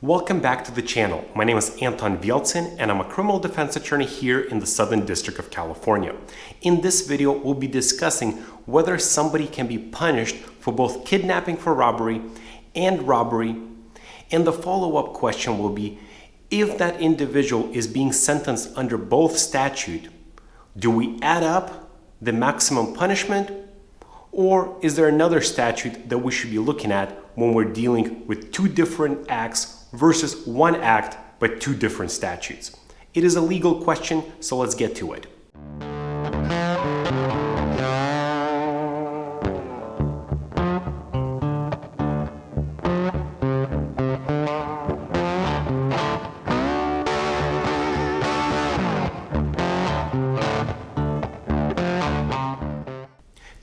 Welcome back to the channel. My name is Anton Vieltsin and I'm a criminal defense attorney here in the Southern District of California. In this video, we'll be discussing whether somebody can be punished for both kidnapping for robbery, and the follow-up question will be, if that individual is being sentenced under both statutes, do we add up the maximum punishment, or is there another statute that we should be looking at when we're dealing with two different acts versus one act but two different statutes? It is a legal question, so let's get to it.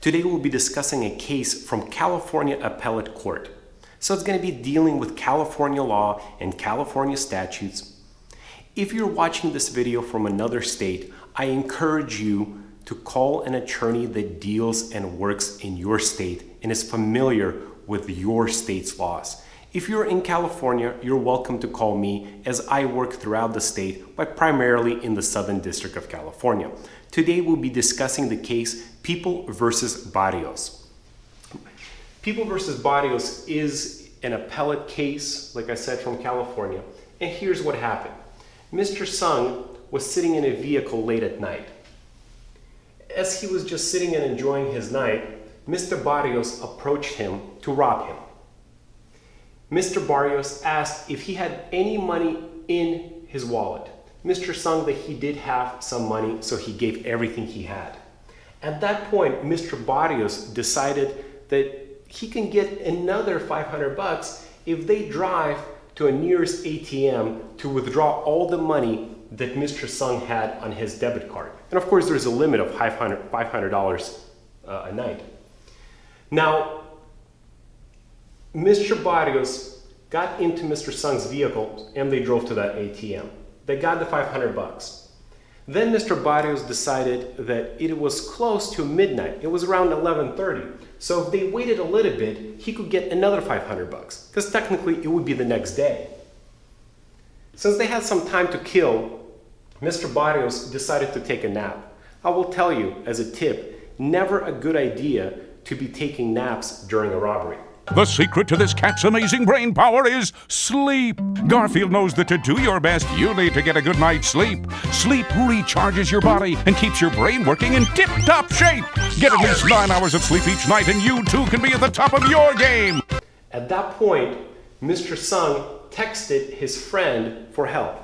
Today we'll be discussing a case from California Appellate Court. So it's going to be dealing with California law and California statutes. If you're watching this video from another state, I encourage you to call an attorney that deals and works in your state and is familiar with your state's laws. If you're in California, you're welcome to call me, as I work throughout the state, but primarily in the Southern District of California. Today we'll be discussing the case People versus Barrios. People versus Barrios is an appellate case, like I said, from California. And here's what happened. Mr. Hsiung was sitting in a vehicle late at night. As he was just sitting and enjoying his night, Mr. Barrios approached him to rob him. Mr. Barrios asked if he had any money in his wallet. Mr. Hsiung that he did have some money, so he gave everything he had. At that point, Mr. Barrios decided that he can get another $500 if they drive to a nearest ATM to withdraw all the money that Mr. Hsiung had on his debit card. And of course, there's a limit of $500 a night. Now, Mr. Barrios got into Mr. Hsiung's vehicle and they drove to that ATM. They got the $500. Then Mr. Barrios decided that it was close to midnight. It was around 11:30. So if they waited a little bit, he could get another $500 because technically it would be the next day. Since they had some time to kill, Mr. Barrios decided to take a nap. I will tell you as a tip, never a good idea to be taking naps during a robbery. The secret to this cat's amazing brain power is sleep. Garfield knows that to do your best, you need to get a good night's sleep. Sleep recharges your body and keeps your brain working in tip-top shape. Get at least 9 hours of sleep each night and you too can be at the top of your game. At that point, Mr. Hsiung texted his friend for help.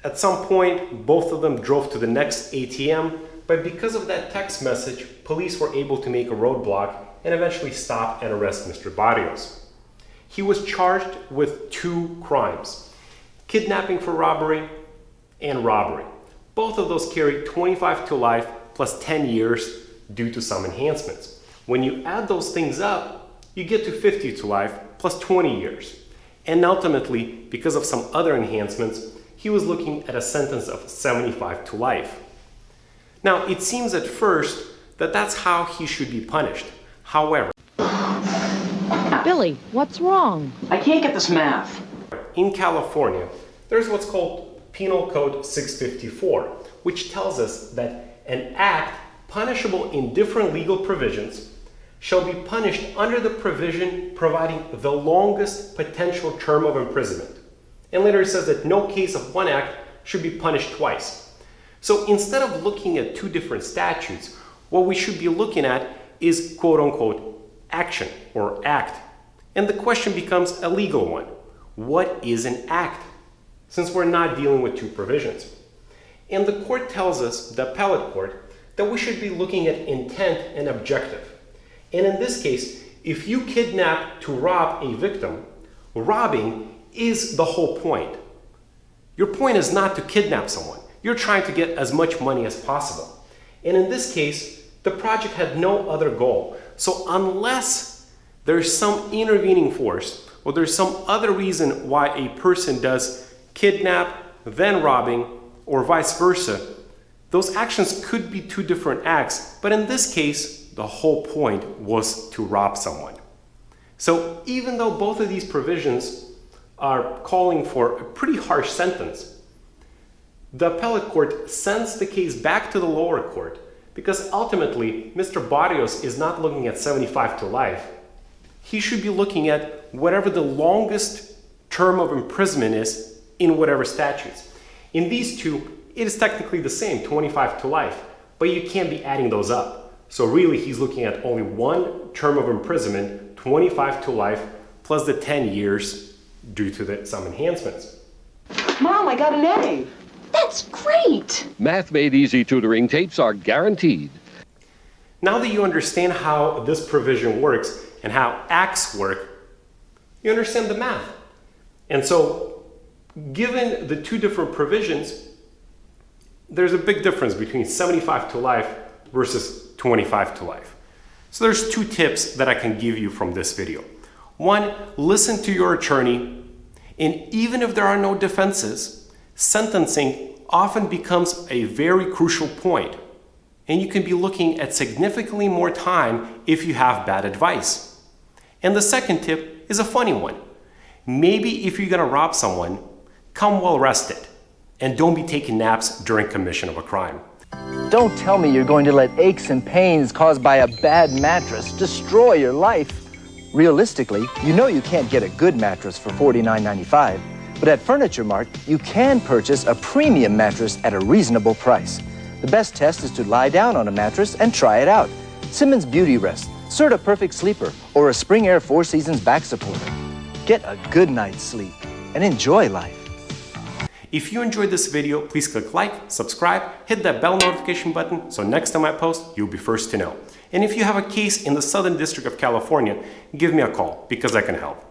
At some point, both of them drove to the next ATM, but because of that text message, police were able to make a roadblock and eventually stop and arrest Mr. Barrios. He was charged with 2 crimes, kidnapping for robbery and robbery. Both of those carry 25 to life plus 10 years due to some enhancements. When you add those things up, you get to 50 to life plus 20 years. And ultimately, because of some other enhancements, he was looking at a sentence of 75 to life. Now, it seems at first that that's how he should be punished. However, Billy, what's wrong? I can't get this math. in California, there's what's called Penal Code 654, which tells us that an act punishable in different legal provisions shall be punished under the provision providing the longest potential term of imprisonment. And later it says that no case of one act should be punished twice. So instead of looking at 2 different statutes, what we should be looking at is quote-unquote action or act. And the question becomes a legal one. What is an act? Since we're not dealing with 2 provisions. And the court tells us, the appellate court, that we should be looking at intent and objective. And in this case, if you kidnap to rob a victim, robbing is the whole point. Your point is not to kidnap someone. You're trying to get as much money as possible. And in this case, the project had no other goal. So unless there's some intervening force or there's some other reason why a person does kidnap, then robbing, or vice versa, those actions could be 2 different acts. But in this case, the whole point was to rob someone. So even though both of these provisions are calling for a pretty harsh sentence. The appellate court sends the case back to the lower court because ultimately Mr. Barrios is not looking at 75 to life. He should be looking at whatever the longest term of imprisonment is in whatever statutes. In these two, it is technically the same, 25 to life, but you can't be adding those up. So really he's looking at only one term of imprisonment, 25 to life, plus the 10 years due to some enhancements. Mom, I got an A. That's great! Math Made Easy tutoring tapes are guaranteed. Now that you understand how this provision works and how acts work, you understand the math. And so, given the two different provisions, there's a big difference between 75 to life versus 25 to life. So there's two tips that I can give you from this video. One, listen to your attorney, and even if there are no defenses, sentencing often becomes a very crucial point, and you can be looking at significantly more time if you have bad advice. And the second tip is a funny one. Maybe if you're gonna rob someone, come well rested, and don't be taking naps during commission of a crime. Don't tell me you're going to let aches and pains caused by a bad mattress destroy your life. Realistically, you know you can't get a good mattress for $49.95, but at Furniture Mart, you can purchase a premium mattress at a reasonable price. The best test is to lie down on a mattress and try it out. Simmons Beauty Rest, Serta Perfect Sleeper, or a Spring Air 4 Seasons back supporter. Get a good night's sleep and enjoy life. If you enjoyed this video, please click like, subscribe, hit that bell notification button so next time I post, you'll be first to know. And if you have a case in the Southern District of California, give me a call because I can help.